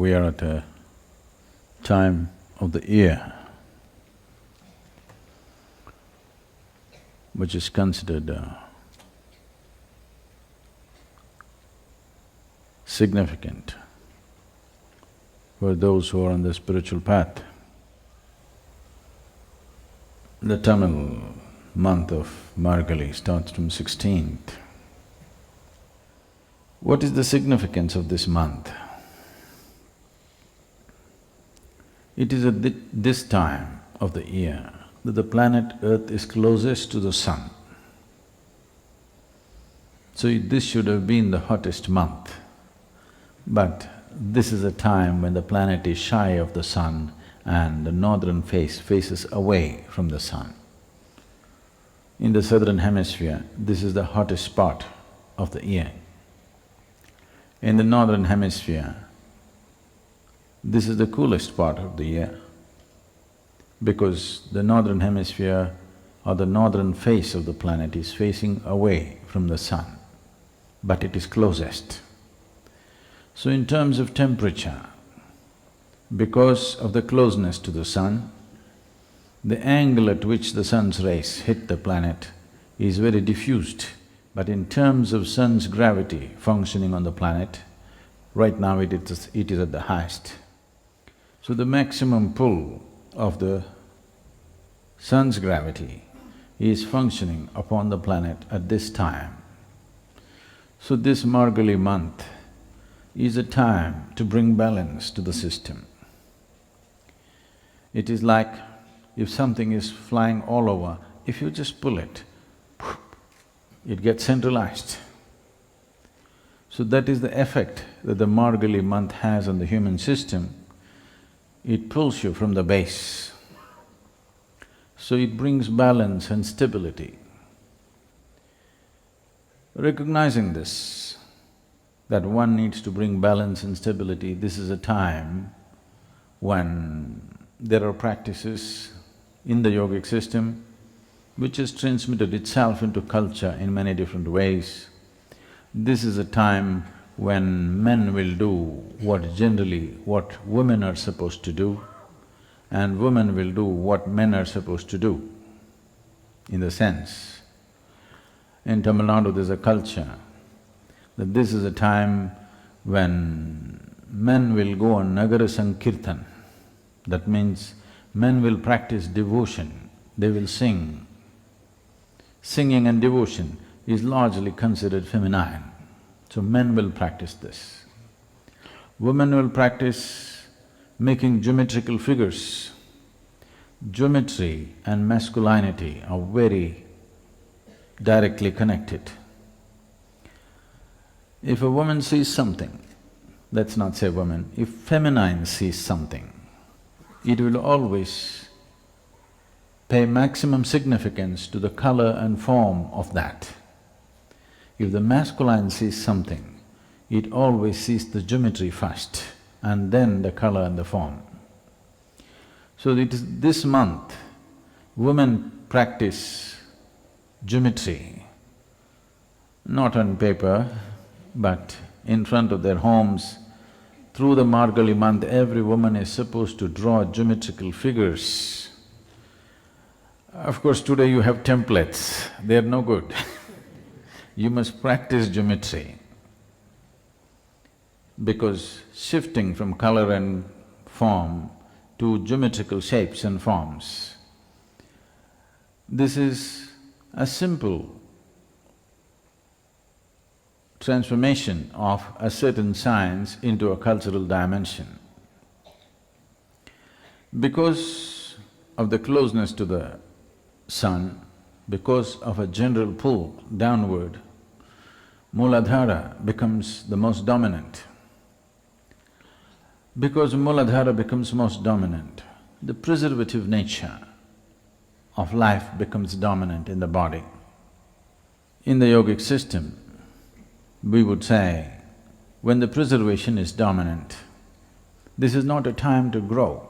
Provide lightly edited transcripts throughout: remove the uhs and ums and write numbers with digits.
we are at a time of the year which is considered significant for those who are on the spiritual path. The Tamil month of Margazhi starts from 16th. What is the significance of this month? It is at this time of the year that the planet Earth is closest to the sun. So this should have been the hottest month. But this is a time when the planet is shy of the sun and the northern face faces away from the sun. In the southern hemisphere, this is the hottest spot of the year. In the northern hemisphere, this is the coolest part of the year, because the northern hemisphere or the northern face of the planet is facing away from the sun, but it is closest. So in terms of temperature, because of the closeness to the sun, the angle at which the sun's rays hit the planet is very diffused. But in terms of sun's gravity functioning on the planet, right now it is at the highest. So the maximum pull of the sun's gravity is functioning upon the planet at this time. So this Margazhi month is a time to bring balance to the system. It is like if something is flying all over, if you just pull it, it gets centralized. So that is the effect that the Margazhi month has on the human system. It pulls you from the base. So it brings balance and stability. Recognizing this, that one needs to bring balance and stability, this is a time when there are practices in the yogic system which has transmitted itself into culture in many different ways. This is a time when men will do what women are supposed to do, and women will do what men are supposed to do, in the sense. In Tamil Nadu there's a culture that this is a time when men will go on Nagara Sankirtan. That means men will practice devotion, they will sing. Singing and devotion is largely considered feminine, so men will practice this. Women will practice making geometrical figures. Geometry and masculinity are very directly connected. If a woman sees something, let's not say woman, if feminine sees something, it will always pay maximum significance to the color and form of that. If the masculine sees something, it always sees the geometry first and then the color and the form. So it is this month, women practice geometry, not on paper, but in front of their homes. Through the Margazhi month, every woman is supposed to draw geometrical figures. Of course, today you have templates, they are no good. You must practice geometry, because shifting from color and form to geometrical shapes and forms, this is a simple transformation of a certain science into a cultural dimension. Because of the closeness to the sun, because of a general pull downward, Mooladhara becomes the most dominant. Because Mooladhara becomes most dominant, the preservative nature of life becomes dominant in the body. In the yogic system, we would say, when the preservation is dominant, this is not a time to grow.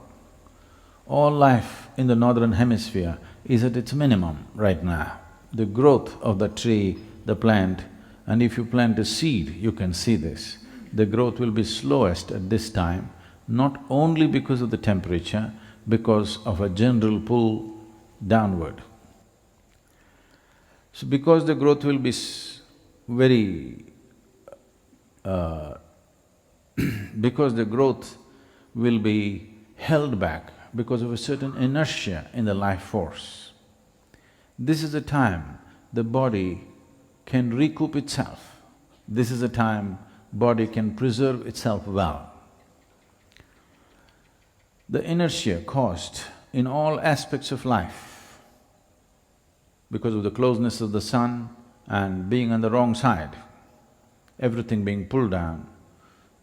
All life in the northern hemisphere is at its minimum right now. The growth of the tree, the plant, and if you plant a seed, you can see this. The growth will be slowest at this time not only because of the temperature, because of a general pull downward. So because the growth will be very… because the growth will be held back because of a certain inertia in the life force, this is the time the body can recoup itself. This is the time body can preserve itself well. The inertia caused in all aspects of life because of the closeness of the sun and being on the wrong side, everything being pulled down,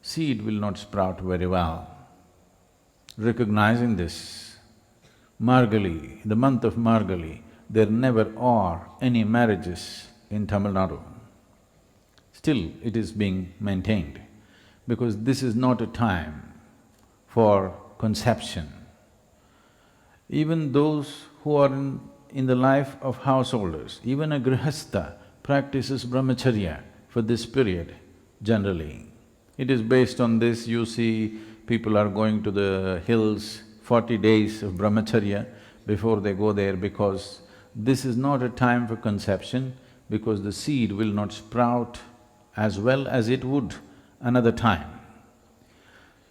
seed will not sprout very well. Recognizing this, Margazhi, the month of Margazhi, there never are any marriages in Tamil Nadu. Still, it is being maintained because this is not a time for conception. Even those who are in the life of householders, even a grihastha practices brahmacharya for this period generally. It is based on this, you see people are going to the hills 40 days of brahmacharya before they go there, because this is not a time for conception, because the seed will not sprout as well as it would another time.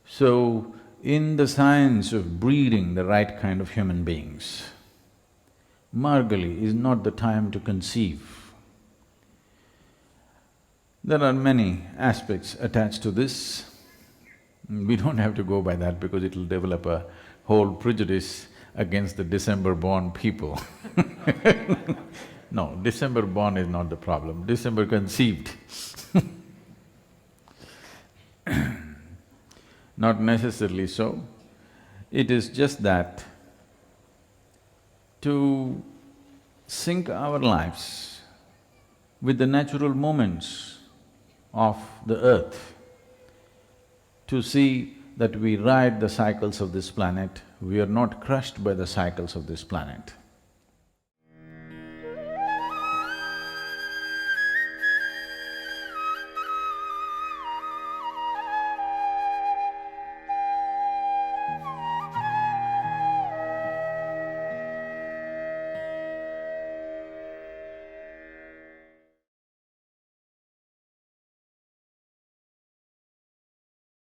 So, in the science of breeding the right kind of human beings, Margazhi is not the time to conceive. There are many aspects attached to this. We don't have to go by that because it'll develop a whole prejudice against the December-born people. No, December-born is not the problem, December-conceived. Not necessarily so. It is just that to sync our lives with the natural movements of the earth, to see that we ride the cycles of this planet, we are not crushed by the cycles of this planet.